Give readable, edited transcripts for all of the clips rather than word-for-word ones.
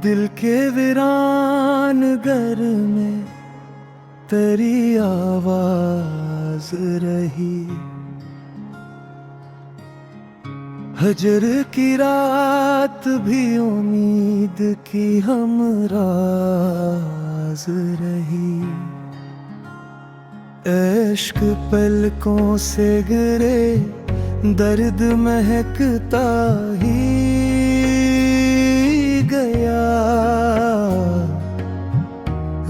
दिल के वीरान घर में तेरी आवाज रही। हजर की रात भी उम्मीद की हमराज रही। इश्क पलकों से गिरे दर्द महकता ही गया।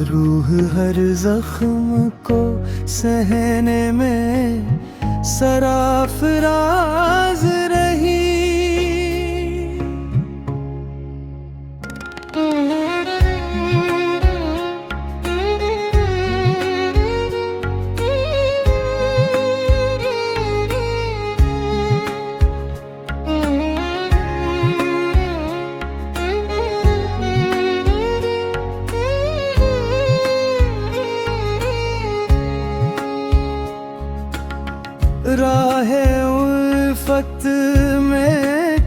रूह हर जख्म को सहने में सराफराज रही। राहे उल्फत में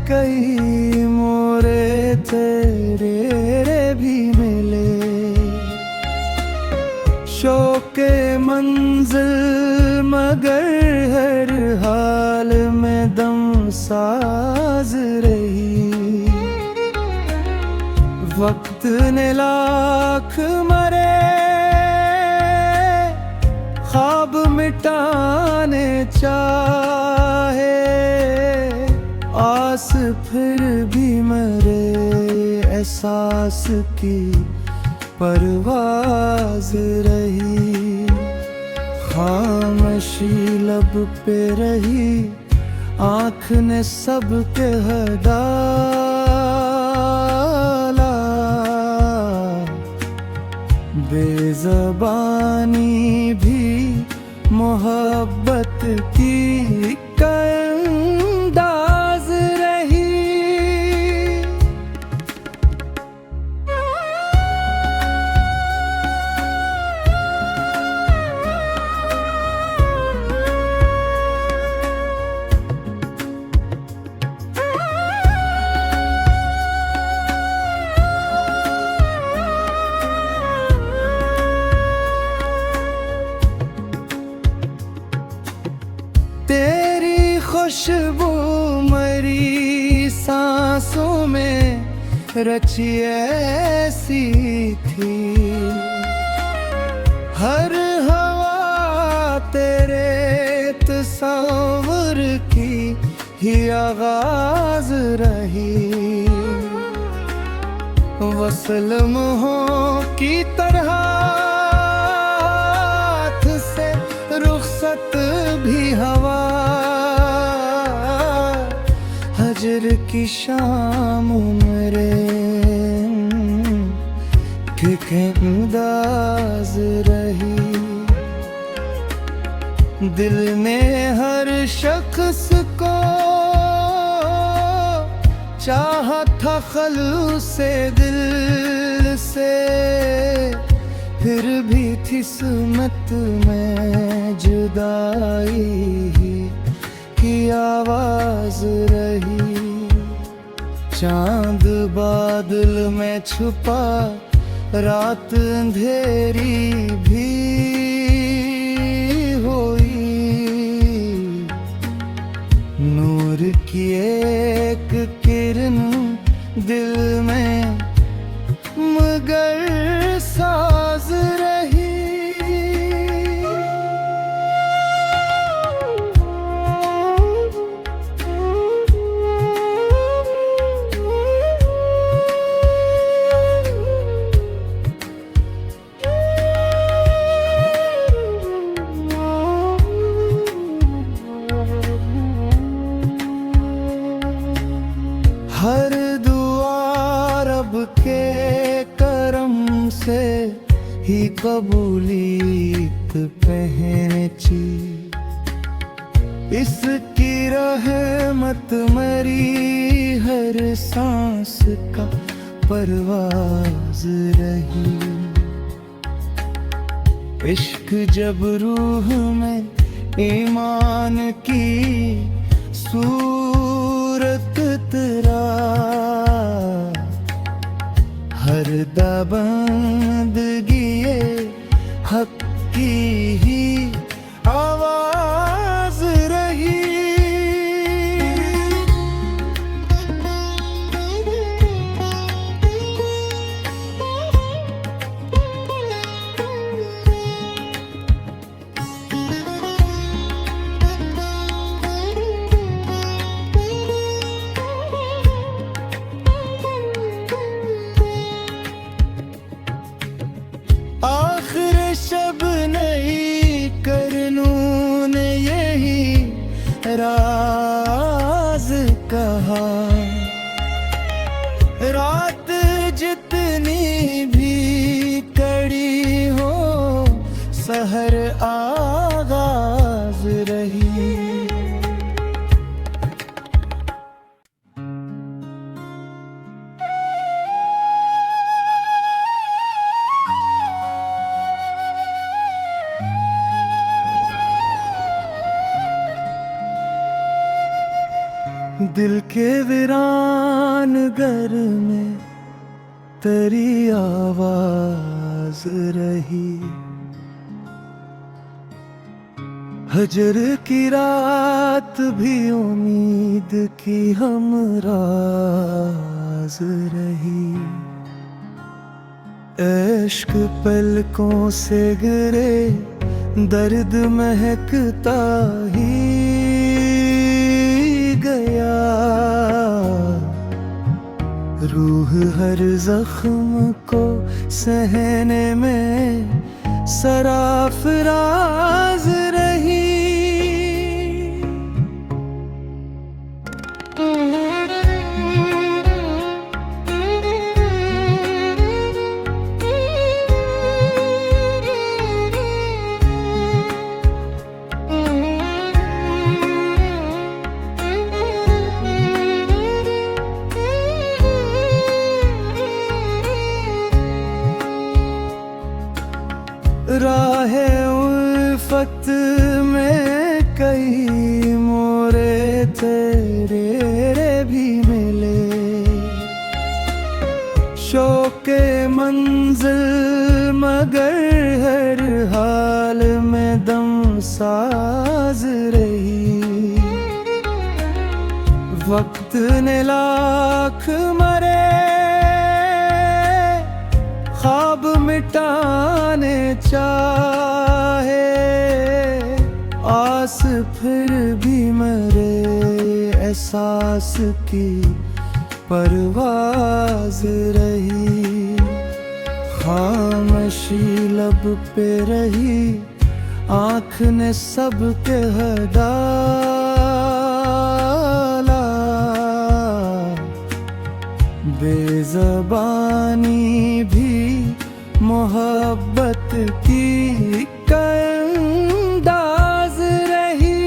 कई मोरे तेरे भी मिले। शौक़े मंजिल मगर हर हाल में दम साज रही। वक्त ने लाख मरे ख्वाब मिटाने चाहे। आस फिर भी मरे एहसास की परवाज रही। खामोशी लब पे रही आँख ने सबके हटाला। बेज़बानी भी मोहब्बत की अंदाज रही। तेरी खुशबू मरी सांसों में रची ऐसी थी। हर हवा तेरे तस्वर की ही आगाज रही। वसल मोहों की तरह हाथ से रुखसत भी हवा। हजर की शाम मेरे के अंदाज रही। दिल ने हर शख्स को चाहा था खलूस से दिल से। फिर भी थी किस्मत में जुदाई की आवाज रही। चांद बादल में छुपा रात अंधेरी भी हुई। नूर की एक किरण दिल में मगर साज रही। हर दुआ रब के करम से ही कबूलियत पहची। इसकी रहमत मरी हर सांस का परवाज रही। इश्क जब रूह में ईमान की सूरत तेरा हर दबंदगी ये हक की ही आवाज रही। आखिर शब नहीं करनूं ने यही राज कहा, रात जितनी भी कड़ी हो सहर आगाज रही। दिल के वीरान घर में तेरी आवाज रही। हजर की रात भी उम्मीद की हमराज रही। इश्क पलकों से गिरे दर्द महकता ही गया। रूह हर जख्म को सहने में सराफराज रही। राहे उल्फत में कई मोरे तेरे भी मिले। शौक़े मंजिल मगर हर हाल में दम साज रही। वक्त ने लाख मरे ख्वाब मिटाने चाहे, आस फिर भी मरे एहसास की परवाज रही। खामोशी लब पे रही, आँख ने सबके हटा बेज़बानी भी मोहब्बत की अंदाज रही।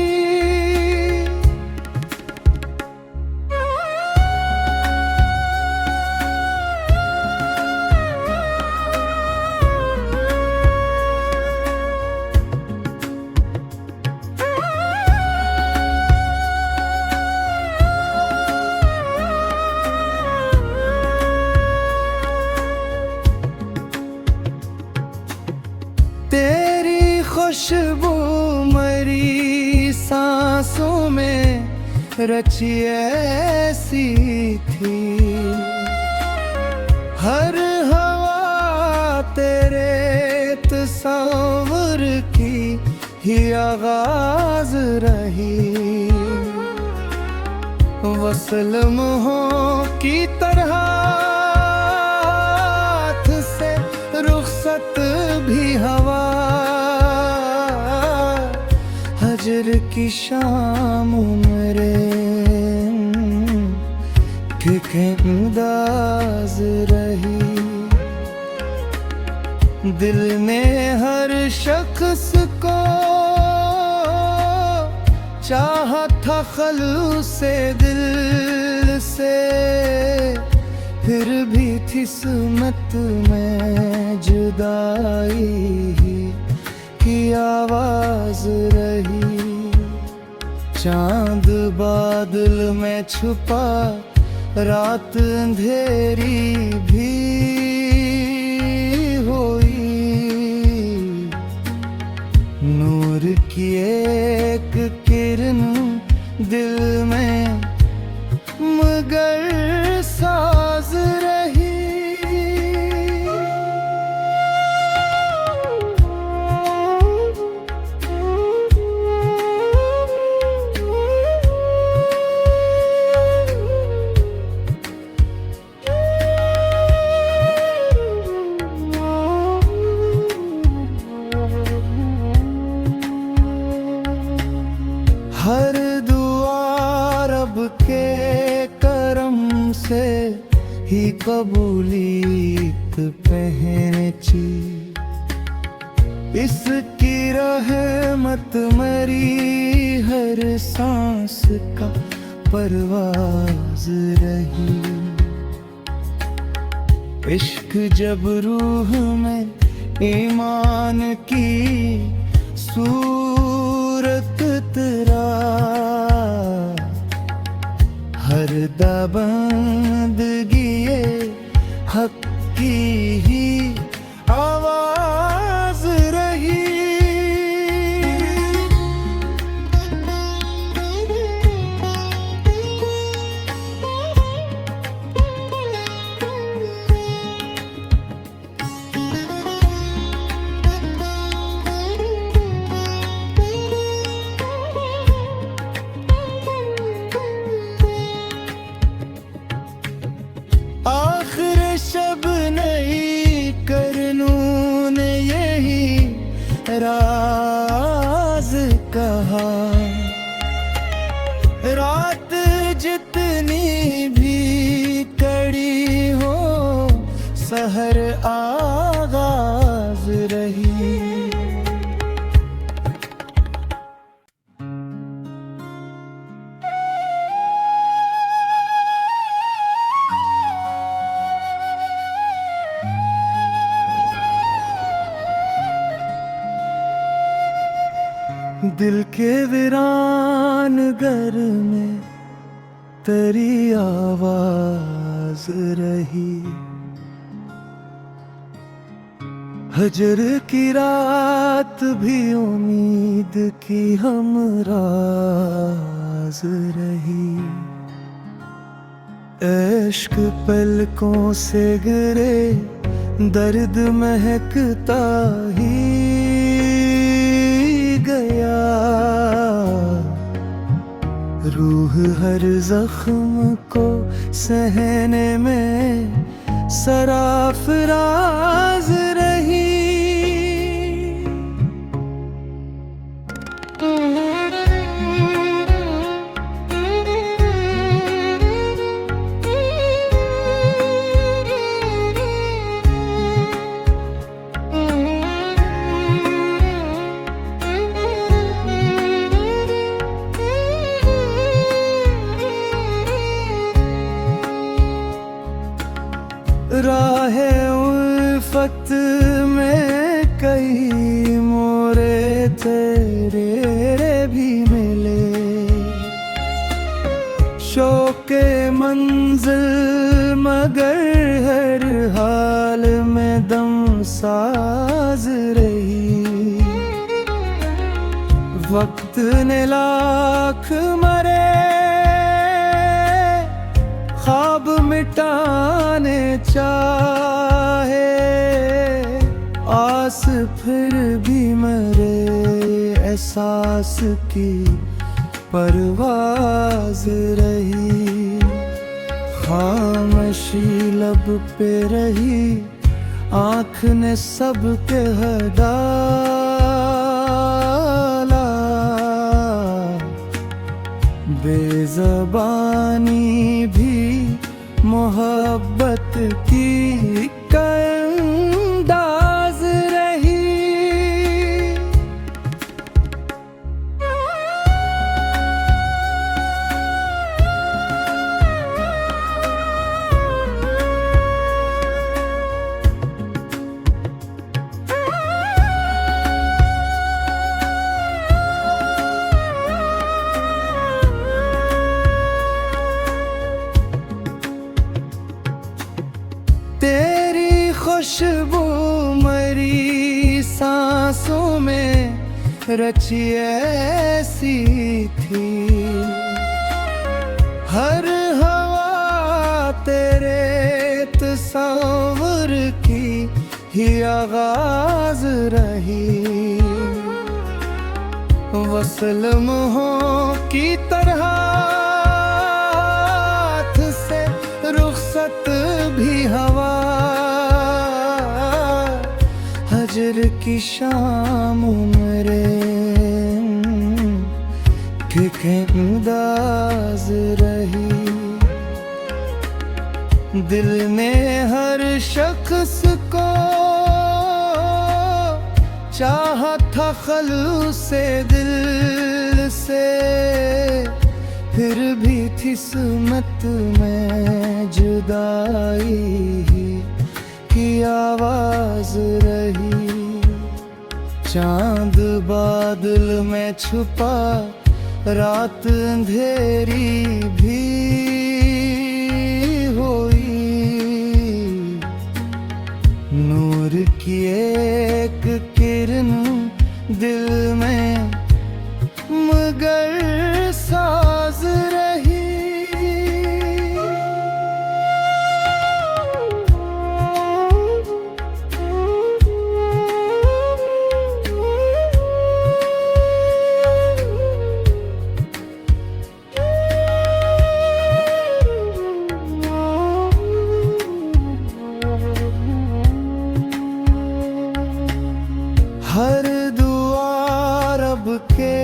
तेरी खुशबू मरी सांसों में रची ऐसी थी। हर हवा तेरे तस्वर की ही आगाज रही। वसल मोहों की तरह हाथ से रुखसत भी हवा। हजर की शाम मेरे अंदाज रही। दिल ने हर शख्स को चाहा था खलूसे दिल से, फिर भी थी किस्मत में जुदाई की आवाज रही। चांद बादल में छुपा, रात अंधेरी भी कबूलियत पहची। इसकी रहमत मरी हर सांस का परवाज रही। इश्क जब रूह में ईमान की सूरत तेरा, हर दबंदगी ये हक की ही आवाज रही। आखिर शब नहीं करनूं ने यही राज कहा। रात जितनी भी कड़ी हो सहर आगाज रही। दिल के वीरान घर में तेरी आवाज रही। हजर की रात भी उम्मीद की हमराज रही। इश्क पलकों से गिरे दर्द महकता ही गया। रूह हर जख्म को सहने में सराफराज रही। राहे उल्फत में कई मोरे तेरे भी मिले। शौक़े मंजिल मगर हर हाल में दम साज रही। वक्त ने लाख मरे ख्वाब मिटाने चाहे, आस फिर भी मरे एहसास की परवाज रही। खामोशी लब पे रही, आँख ने सबके हटा बेज़बानी भी मोहब्बत की अंदाज रही। तेरी खुशबू मरी सांसों में रची ऐसी थी। हर हवा तेरे तस्वर की ही आगाज रही। वसल मोहों की तरह हाथ से रुखसत भी हवा। हजर की शाम मेरे के अंदाज रही। दिल ने हर शख्स को चाहा था खलूसे दिल से, फिर भी थी किस्मत में जुदाई की आवाज रही। चांद बादल में छुपा, रात अंधेरी भी हुई, नूर की एक किरण दिल में मगर साज रही। हर दुआ रब के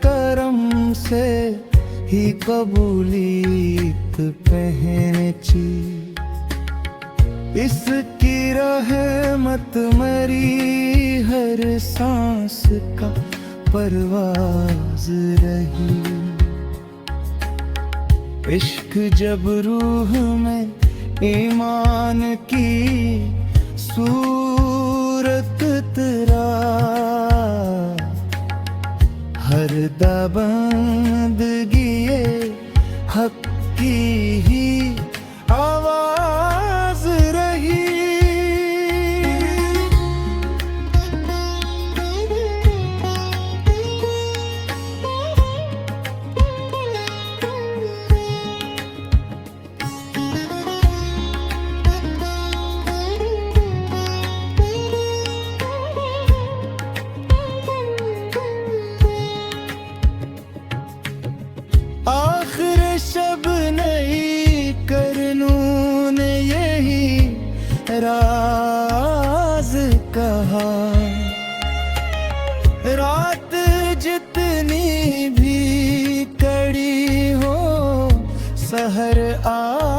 करम से ही कबूलियत पहची, इसकी रहमत मरी हर सांस का परवाज रही। इश्क जब रूह में ईमान की सूरत तेरा, हर दबंदगी ये हक की ही आवाज रही। आखिर शब नहीं करनू ने यही राज कहा, रात जितनी भी कड़ी हो सहर आ